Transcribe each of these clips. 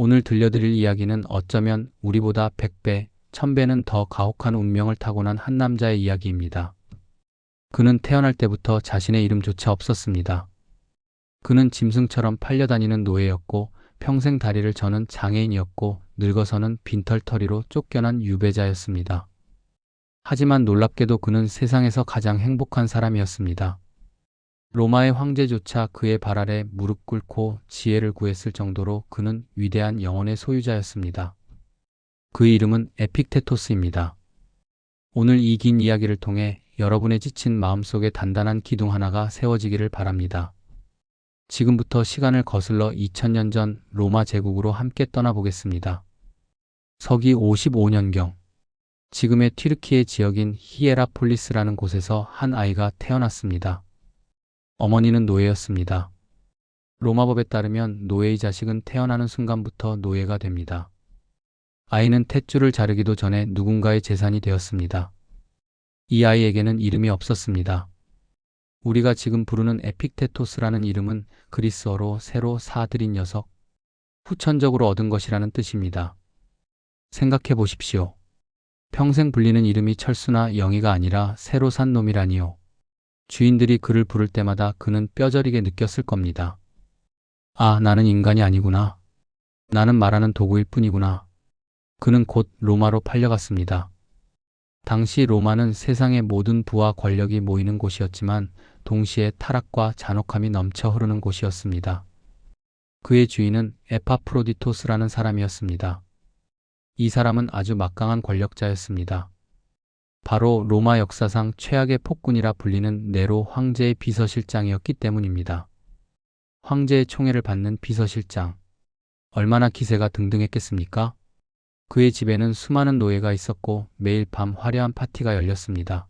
오늘 들려드릴 이야기는 어쩌면 우리보다 100배, 1000배는 더 가혹한 운명을 타고난 한 남자의 이야기입니다. 그는 태어날 때부터 자신의 이름조차 없었습니다. 그는 짐승처럼 팔려다니는 노예였고 평생 다리를 저는 장애인이었고 늙어서는 빈털터리로 쫓겨난 유배자였습니다. 하지만 놀랍게도 그는 세상에서 가장 행복한 사람이었습니다. 로마의 황제조차 그의 발 아래 무릎 꿇고 지혜를 구했을 정도로 그는 위대한 영혼의 소유자였습니다. 그의 이름은 에픽테토스입니다. 오늘 이 긴 이야기를 통해 여러분의 지친 마음속에 단단한 기둥 하나가 세워지기를 바랍니다. 지금부터 시간을 거슬러 2000년 전 로마 제국으로 함께 떠나보겠습니다. 서기 55년경, 지금의 튀르키예 지역인 히에라폴리스라는 곳에서 한 아이가 태어났습니다. 어머니는 노예였습니다. 로마법에 따르면 노예의 자식은 태어나는 순간부터 노예가 됩니다. 아이는 탯줄을 자르기도 전에 누군가의 재산이 되었습니다. 이 아이에게는 이름이 없었습니다. 우리가 지금 부르는 에픽테토스라는 이름은 그리스어로 새로 사들인 녀석, 후천적으로 얻은 것이라는 뜻입니다. 생각해 보십시오. 평생 불리는 이름이 철수나 영희가 아니라 새로 산 놈이라니요. 주인들이 그를 부를 때마다 그는 뼈저리게 느꼈을 겁니다. 아, 나는 인간이 아니구나. 나는 말하는 도구일 뿐이구나. 그는 곧 로마로 팔려갔습니다. 당시 로마는 세상의 모든 부와 권력이 모이는 곳이었지만 동시에 타락과 잔혹함이 넘쳐 흐르는 곳이었습니다. 그의 주인은 에파프로디토스라는 사람이었습니다. 이 사람은 아주 막강한 권력자였습니다. 바로 로마 역사상 최악의 폭군이라 불리는 네로 황제의 비서실장이었기 때문입니다. 황제의 총애를 받는 비서실장. 얼마나 기세가 등등했겠습니까? 그의 집에는 수많은 노예가 있었고 매일 밤 화려한 파티가 열렸습니다.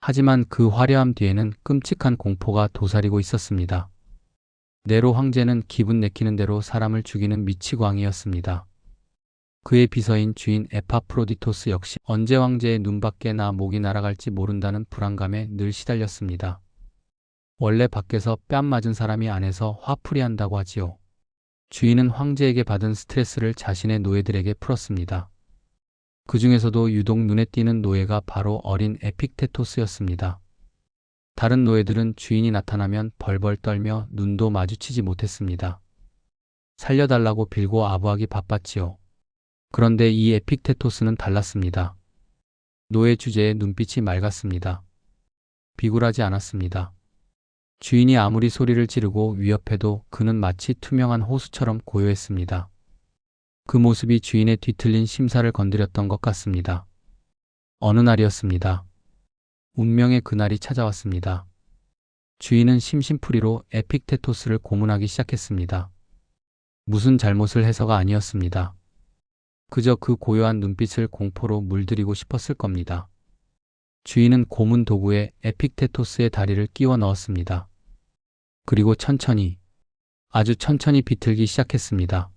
하지만 그 화려함 뒤에는 끔찍한 공포가 도사리고 있었습니다. 네로 황제는 기분 내키는 대로 사람을 죽이는 미치광이였습니다. 그의 비서인 주인 에파프로디토스 역시 언제 황제의 눈밖에 나 목이 날아갈지 모른다는 불안감에 늘 시달렸습니다. 원래 밖에서 뺨 맞은 사람이 안에서 화풀이 한다고 하지요. 주인은 황제에게 받은 스트레스를 자신의 노예들에게 풀었습니다. 그 중에서도 유독 눈에 띄는 노예가 바로 어린 에픽테토스였습니다. 다른 노예들은 주인이 나타나면 벌벌 떨며 눈도 마주치지 못했습니다. 살려달라고 빌고 아부하기 바빴지요. 그런데 이 에픽테토스는 달랐습니다. 노예 주제에 눈빛이 맑았습니다. 비굴하지 않았습니다. 주인이 아무리 소리를 지르고 위협해도 그는 마치 투명한 호수처럼 고요했습니다. 그 모습이 주인의 뒤틀린 심사를 건드렸던 것 같습니다. 어느 날이었습니다. 운명의 그날이 찾아왔습니다. 주인은 심심풀이로 에픽테토스를 고문하기 시작했습니다. 무슨 잘못을 해서가 아니었습니다. 그저 그 고요한 눈빛을 공포로 물들이고 싶었을 겁니다. 주인은 고문 도구에 에픽테토스의 다리를 끼워 넣었습니다. 그리고 천천히, 아주 천천히 비틀기 시작했습니다.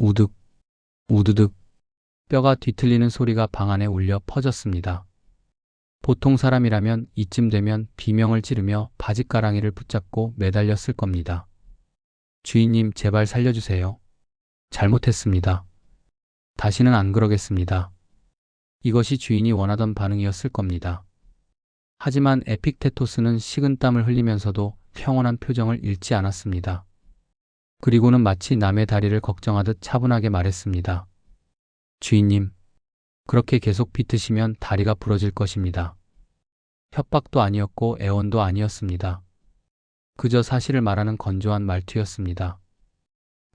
우득, 우드득, 뼈가 뒤틀리는 소리가 방 안에 울려 퍼졌습니다. 보통 사람이라면 이쯤 되면 비명을 지르며 바짓가랑이를 붙잡고 매달렸을 겁니다. 주인님, 제발 살려주세요. 잘못했습니다. 다시는 안 그러겠습니다. 이것이 주인이 원하던 반응이었을 겁니다. 하지만 에픽테토스는 식은땀을 흘리면서도 평온한 표정을 잃지 않았습니다. 그리고는 마치 남의 다리를 걱정하듯 차분하게 말했습니다. 주인님, 그렇게 계속 비트시면 다리가 부러질 것입니다. 협박도 아니었고 애원도 아니었습니다. 그저 사실을 말하는 건조한 말투였습니다.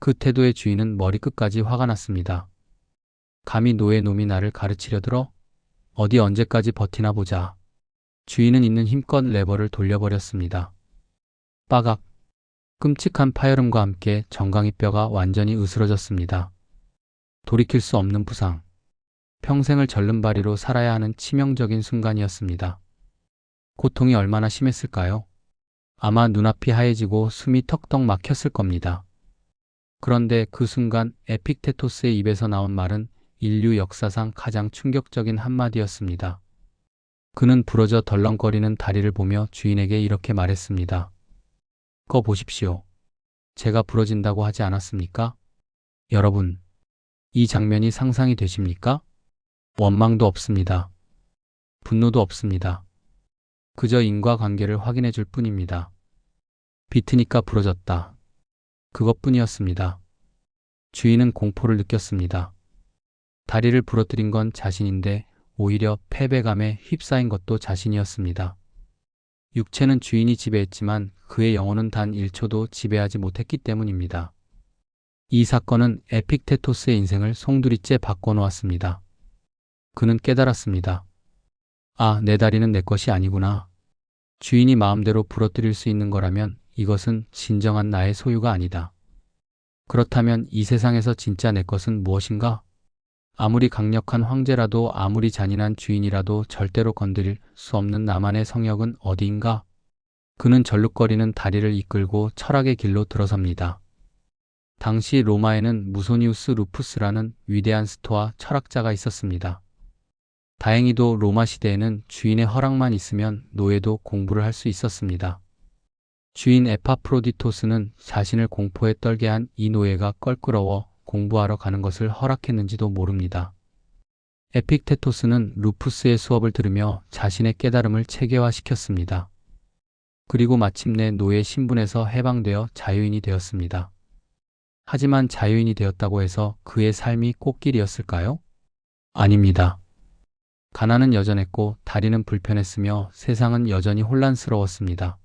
그 태도의 주인은 머리끝까지 화가 났습니다. 감히 노예 놈이 나를 가르치려 들어? 어디 언제까지 버티나 보자. 주인은 있는 힘껏 레버를 돌려버렸습니다. 빠각. 끔찍한 파열음과 함께 정강이 뼈가 완전히 으스러졌습니다. 돌이킬 수 없는 부상. 평생을 절름발이로 살아야 하는 치명적인 순간이었습니다. 고통이 얼마나 심했을까요? 아마 눈앞이 하얘지고 숨이 턱턱 막혔을 겁니다. 그런데 그 순간 에픽테토스의 입에서 나온 말은 인류 역사상 가장 충격적인 한마디였습니다. 그는 부러져 덜렁거리는 다리를 보며 주인에게 이렇게 말했습니다. 꺼 보십시오. 제가 부러진다고 하지 않았습니까? 여러분, 이 장면이 상상이 되십니까? 원망도 없습니다. 분노도 없습니다. 그저 인과관계를 확인해 줄 뿐입니다. 비트니까 부러졌다. 그것뿐이었습니다. 주인은 공포를 느꼈습니다. 다리를 부러뜨린 건 자신인데 오히려 패배감에 휩싸인 것도 자신이었습니다. 육체는 주인이 지배했지만 그의 영혼은 단 1초도 지배하지 못했기 때문입니다. 이 사건은 에픽테토스의 인생을 송두리째 바꿔놓았습니다. 그는 깨달았습니다. 아, 내 다리는 내 것이 아니구나. 주인이 마음대로 부러뜨릴 수 있는 거라면 이것은 진정한 나의 소유가 아니다. 그렇다면 이 세상에서 진짜 내 것은 무엇인가? 아무리 강력한 황제라도 아무리 잔인한 주인이라도 절대로 건드릴 수 없는 나만의 성역은 어디인가? 그는 절룩거리는 다리를 이끌고 철학의 길로 들어섭니다. 당시 로마에는 무소니우스 루푸스라는 위대한 스토아 철학자가 있었습니다. 다행히도 로마 시대에는 주인의 허락만 있으면 노예도 공부를 할 수 있었습니다. 주인 에파프로디토스는 자신을 공포에 떨게 한 이 노예가 껄끄러워 공부하러 가는 것을 허락했는지도 모릅니다. 에픽테토스는 루푸스의 수업을 들으며 자신의 깨달음을 체계화시켰습니다. 그리고 마침내 노예 신분에서 해방되어 자유인이 되었습니다. 하지만 자유인이 되었다고 해서 그의 삶이 꽃길이었을까요? 아닙니다. 가난은 여전했고 다리는 불편했으며 세상은 여전히 혼란스러웠습니다.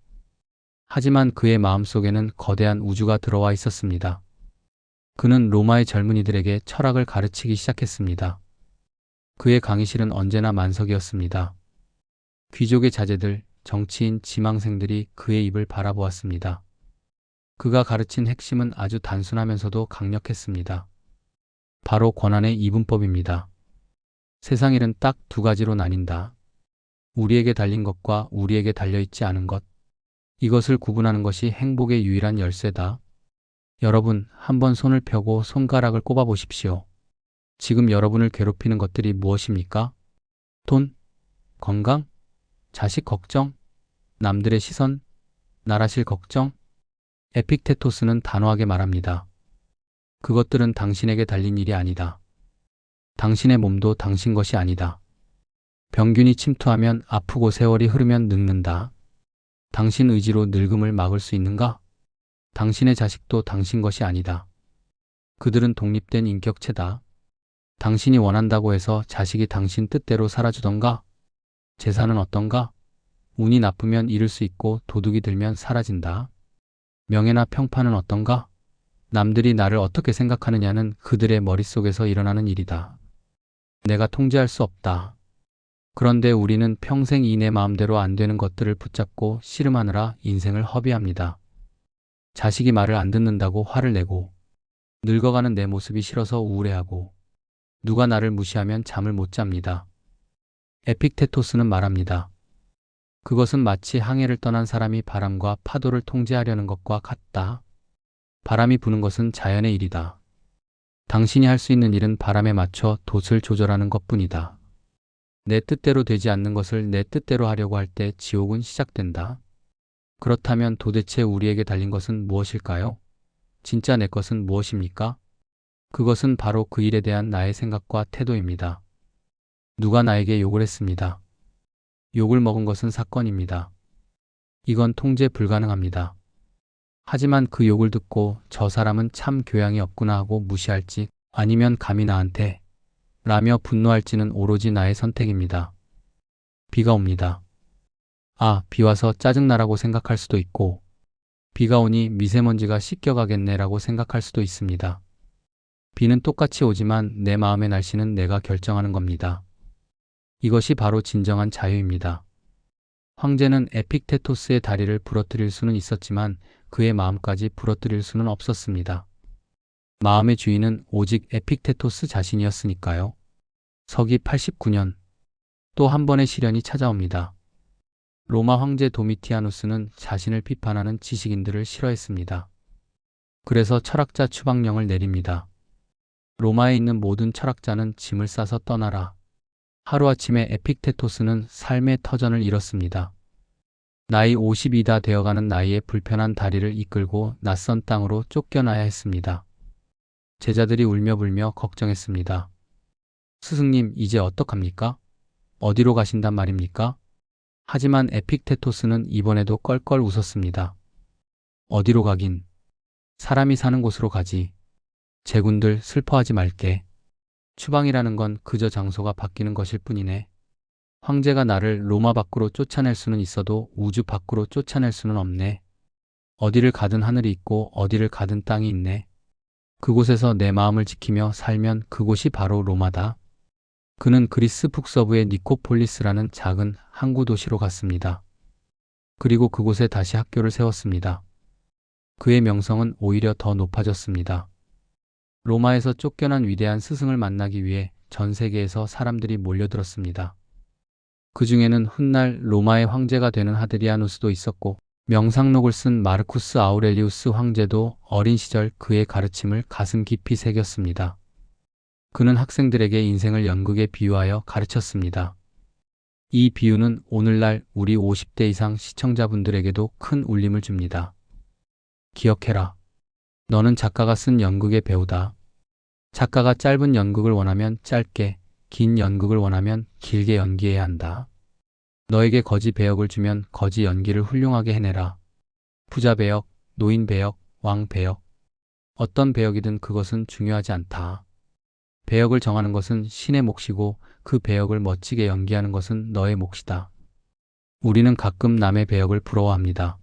하지만 그의 마음속에는 거대한 우주가 들어와 있었습니다. 그는 로마의 젊은이들에게 철학을 가르치기 시작했습니다. 그의 강의실은 언제나 만석이었습니다. 귀족의 자제들, 정치인, 지망생들이 그의 입을 바라보았습니다. 그가 가르친 핵심은 아주 단순하면서도 강력했습니다. 바로 권한의 이분법입니다. 세상 일은 딱 두 가지로 나뉜다. 우리에게 달린 것과 우리에게 달려있지 않은 것. 이것을 구분하는 것이 행복의 유일한 열쇠다. 여러분, 한번 손을 펴고 손가락을 꼽아 보십시오. 지금 여러분을 괴롭히는 것들이 무엇입니까? 돈? 건강? 자식 걱정? 남들의 시선? 나라실 걱정? 에픽테토스는 단호하게 말합니다. 그것들은 당신에게 달린 일이 아니다. 당신의 몸도 당신 것이 아니다. 병균이 침투하면 아프고 세월이 흐르면 늙는다. 당신 의지로 늙음을 막을 수 있는가? 당신의 자식도 당신 것이 아니다. 그들은 독립된 인격체다. 당신이 원한다고 해서 자식이 당신 뜻대로 살아주던가? 재산은 어떤가? 운이 나쁘면 잃을 수 있고 도둑이 들면 사라진다. 명예나 평판은 어떤가? 남들이 나를 어떻게 생각하느냐는 그들의 머릿속에서 일어나는 일이다. 내가 통제할 수 없다. 그런데 우리는 평생 이 내 마음대로 안 되는 것들을 붙잡고 씨름하느라 인생을 허비합니다. 자식이 말을 안 듣는다고 화를 내고, 늙어가는 내 모습이 싫어서 우울해하고, 누가 나를 무시하면 잠을 못 잡니다. 에픽테토스는 말합니다. 그것은 마치 항해를 떠난 사람이 바람과 파도를 통제하려는 것과 같다. 바람이 부는 것은 자연의 일이다. 당신이 할 수 있는 일은 바람에 맞춰 돛을 조절하는 것뿐이다. 내 뜻대로 되지 않는 것을 내 뜻대로 하려고 할 때 지옥은 시작된다. 그렇다면 도대체 우리에게 달린 것은 무엇일까요? 진짜 내 것은 무엇입니까? 그것은 바로 그 일에 대한 나의 생각과 태도입니다. 누가 나에게 욕을 했습니다. 욕을 먹은 것은 사건입니다. 이건 통제 불가능합니다. 하지만 그 욕을 듣고 저 사람은 참 교양이 없구나 하고 무시할지 아니면 감히 나한테 라며 분노할지는 오로지 나의 선택입니다. 비가 옵니다. 아, 비 와서 짜증나라고 생각할 수도 있고, 비가 오니 미세먼지가 씻겨가겠네라고 생각할 수도 있습니다. 비는 똑같이 오지만 내 마음의 날씨는 내가 결정하는 겁니다. 이것이 바로 진정한 자유입니다. 황제는 에픽테토스의 다리를 부러뜨릴 수는 있었지만 그의 마음까지 부러뜨릴 수는 없었습니다. 마음의 주인은 오직 에픽테토스 자신이었으니까요. 서기 89년, 또 한 번의 시련이 찾아옵니다. 로마 황제 도미티아누스는 자신을 비판하는 지식인들을 싫어했습니다. 그래서 철학자 추방령을 내립니다. 로마에 있는 모든 철학자는 짐을 싸서 떠나라. 하루아침에 에픽테토스는 삶의 터전을 잃었습니다. 나이 50이다 되어가는 나이에 불편한 다리를 이끌고 낯선 땅으로 쫓겨나야 했습니다. 제자들이 울며불며 걱정했습니다. 스승님, 이제 어떡합니까? 어디로 가신단 말입니까? 하지만 에픽테토스는 이번에도 껄껄 웃었습니다. 어디로 가긴. 사람이 사는 곳으로 가지. 제군들 슬퍼하지 말게. 추방이라는 건 그저 장소가 바뀌는 것일 뿐이네. 황제가 나를 로마 밖으로 쫓아낼 수는 있어도 우주 밖으로 쫓아낼 수는 없네. 어디를 가든 하늘이 있고 어디를 가든 땅이 있네. 그곳에서 내 마음을 지키며 살면 그곳이 바로 로마다. 그는 그리스 북서부의 니코폴리스라는 작은 항구 도시로 갔습니다. 그리고 그곳에 다시 학교를 세웠습니다. 그의 명성은 오히려 더 높아졌습니다. 로마에서 쫓겨난 위대한 스승을 만나기 위해 전 세계에서 사람들이 몰려들었습니다. 그 중에는 훗날 로마의 황제가 되는 하드리아누스도 있었고, 명상록을 쓴 마르쿠스 아우렐리우스 황제도 어린 시절 그의 가르침을 가슴 깊이 새겼습니다. 그는 학생들에게 인생을 연극에 비유하여 가르쳤습니다. 이 비유는 오늘날 우리 50대 이상 시청자분들에게도 큰 울림을 줍니다. 기억해라. 너는 작가가 쓴 연극의 배우다. 작가가 짧은 연극을 원하면 짧게, 긴 연극을 원하면 길게 연기해야 한다. 너에게 거지 배역을 주면 거지 연기를 훌륭하게 해내라. 부자 배역, 노인 배역, 왕 배역. 어떤 배역이든 그것은 중요하지 않다. 배역을 정하는 것은 신의 몫이고 그 배역을 멋지게 연기하는 것은 너의 몫이다. 우리는 가끔 남의 배역을 부러워합니다.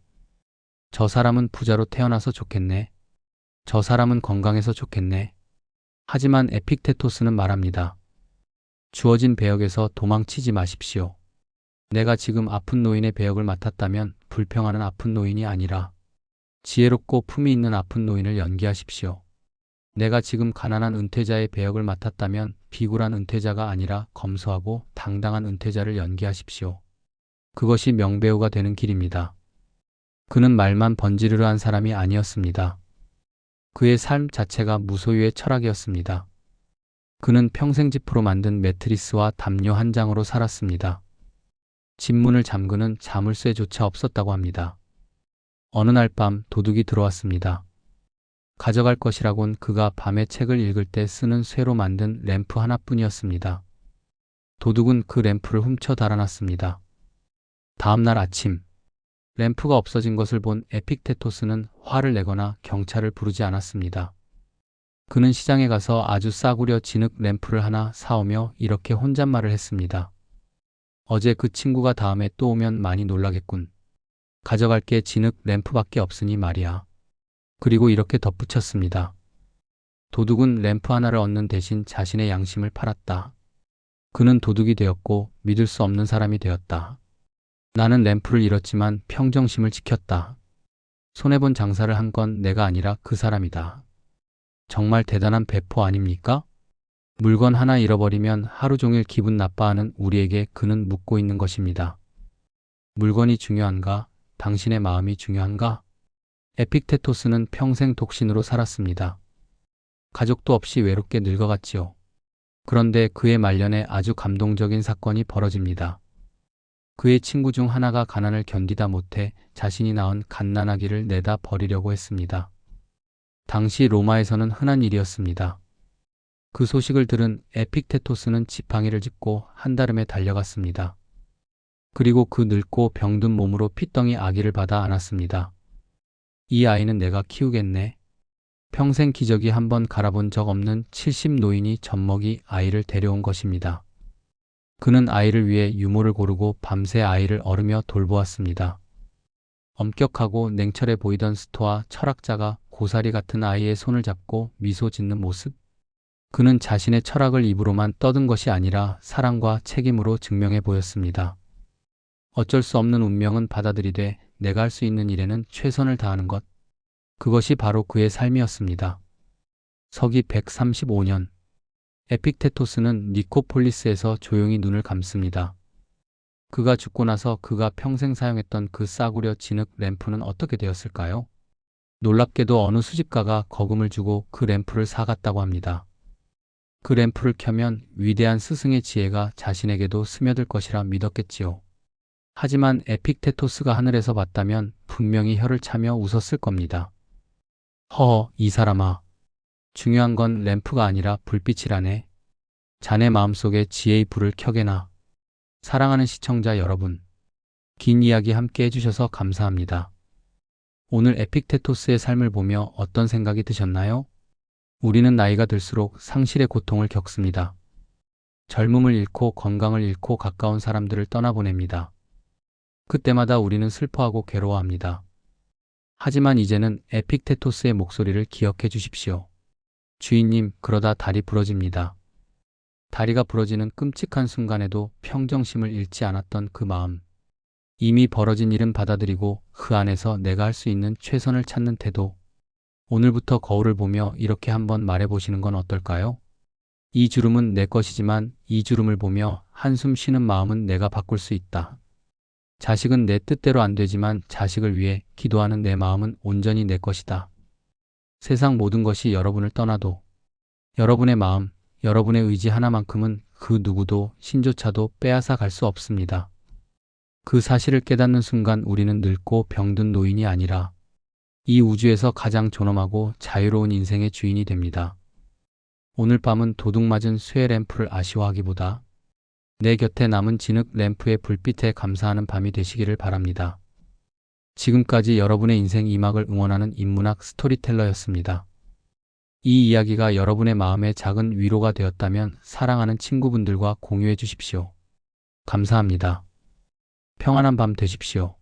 저 사람은 부자로 태어나서 좋겠네. 저 사람은 건강해서 좋겠네. 하지만 에픽테토스는 말합니다. 주어진 배역에서 도망치지 마십시오. 내가 지금 아픈 노인의 배역을 맡았다면 불평하는 아픈 노인이 아니라 지혜롭고 품위 있는 아픈 노인을 연기하십시오. 내가 지금 가난한 은퇴자의 배역을 맡았다면 비굴한 은퇴자가 아니라 검소하고 당당한 은퇴자를 연기하십시오. 그것이 명배우가 되는 길입니다. 그는 말만 번지르르 한 사람이 아니었습니다. 그의 삶 자체가 무소유의 철학이었습니다. 그는 평생 지프로 만든 매트리스와 담요 한 장으로 살았습니다. 집문을 잠그는 자물쇠조차 없었다고 합니다. 어느 날 밤 도둑이 들어왔습니다. 가져갈 것이라곤 그가 밤에 책을 읽을 때 쓰는 쇠로 만든 램프 하나뿐이었습니다. 도둑은 그 램프를 훔쳐 달아났습니다. 다음 날 아침, 램프가 없어진 것을 본 에픽테토스는 화를 내거나 경찰을 부르지 않았습니다. 그는 시장에 가서 아주 싸구려 진흙 램프를 하나 사오며 이렇게 혼잣말을 했습니다. 어제 그 친구가 다음에 또 오면 많이 놀라겠군. 가져갈 게 진흙 램프밖에 없으니 말이야. 그리고 이렇게 덧붙였습니다. 도둑은 램프 하나를 얻는 대신 자신의 양심을 팔았다. 그는 도둑이 되었고 믿을 수 없는 사람이 되었다. 나는 램프를 잃었지만 평정심을 지켰다. 손해본 장사를 한 건 내가 아니라 그 사람이다. 정말 대단한 배포 아닙니까? 물건 하나 잃어버리면 하루 종일 기분 나빠하는 우리에게 그는 묻고 있는 것입니다. 물건이 중요한가? 당신의 마음이 중요한가? 에픽테토스는 평생 독신으로 살았습니다. 가족도 없이 외롭게 늙어갔지요. 그런데 그의 말년에 아주 감동적인 사건이 벌어집니다. 그의 친구 중 하나가 가난을 견디다 못해 자신이 낳은 갓난아기를 내다 버리려고 했습니다. 당시 로마에서는 흔한 일이었습니다. 그 소식을 들은 에픽테토스는 지팡이를 짚고 한달음에 달려갔습니다. 그리고 그 늙고 병든 몸으로 핏덩이 아기를 받아 안았습니다. 이 아이는 내가 키우겠네. 평생 기저귀 한 번 갈아본 적 없는 70 노인이 젖먹이 아이를 데려온 것입니다. 그는 아이를 위해 유모를 고르고 밤새 아이를 어루며 돌보았습니다. 엄격하고 냉철해 보이던 스토아 철학자가 고사리 같은 아이의 손을 잡고 미소 짓는 모습? 그는 자신의 철학을 입으로만 떠든 것이 아니라 사랑과 책임으로 증명해 보였습니다. 어쩔 수 없는 운명은 받아들이되 내가 할 수 있는 일에는 최선을 다하는 것. 그것이 바로 그의 삶이었습니다. 서기 135년, 에픽테토스는 니코폴리스에서 조용히 눈을 감습니다. 그가 죽고 나서 그가 평생 사용했던 그 싸구려 진흙 램프는 어떻게 되었을까요? 놀랍게도 어느 수집가가 거금을 주고 그 램프를 사갔다고 합니다. 그 램프를 켜면 위대한 스승의 지혜가 자신에게도 스며들 것이라 믿었겠지요. 하지만 에픽테토스가 하늘에서 봤다면 분명히 혀를 차며 웃었을 겁니다. 허허, 이 사람아. 중요한 건 램프가 아니라 불빛이라네. 자네 마음속에 지혜의 불을 켜게나. 사랑하는 시청자 여러분, 긴 이야기 함께 해주셔서 감사합니다. 오늘 에픽테토스의 삶을 보며 어떤 생각이 드셨나요? 우리는 나이가 들수록 상실의 고통을 겪습니다. 젊음을 잃고 건강을 잃고 가까운 사람들을 떠나보냅니다. 그때마다 우리는 슬퍼하고 괴로워합니다. 하지만 이제는 에픽테토스의 목소리를 기억해 주십시오. 주인님, 그러다 다리 부러집니다. 다리가 부러지는 끔찍한 순간에도 평정심을 잃지 않았던 그 마음. 이미 벌어진 일은 받아들이고 그 안에서 내가 할 수 있는 최선을 찾는 태도. 오늘부터 거울을 보며 이렇게 한번 말해보시는 건 어떨까요? 이 주름은 내 것이지만 이 주름을 보며 한숨 쉬는 마음은 내가 바꿀 수 있다. 자식은 내 뜻대로 안 되지만 자식을 위해 기도하는 내 마음은 온전히 내 것이다. 세상 모든 것이 여러분을 떠나도 여러분의 마음, 여러분의 의지 하나만큼은 그 누구도 신조차도 빼앗아 갈 수 없습니다. 그 사실을 깨닫는 순간 우리는 늙고 병든 노인이 아니라 이 우주에서 가장 존엄하고 자유로운 인생의 주인이 됩니다. 오늘 밤은 도둑 맞은 쇠 램프를 아쉬워하기보다 내 곁에 남은 진흙 램프의 불빛에 감사하는 밤이 되시기를 바랍니다. 지금까지 여러분의 인생 2막을 응원하는 인문학 스토리텔러였습니다. 이 이야기가 여러분의 마음에 작은 위로가 되었다면 사랑하는 친구분들과 공유해 주십시오. 감사합니다. 평안한 밤 되십시오.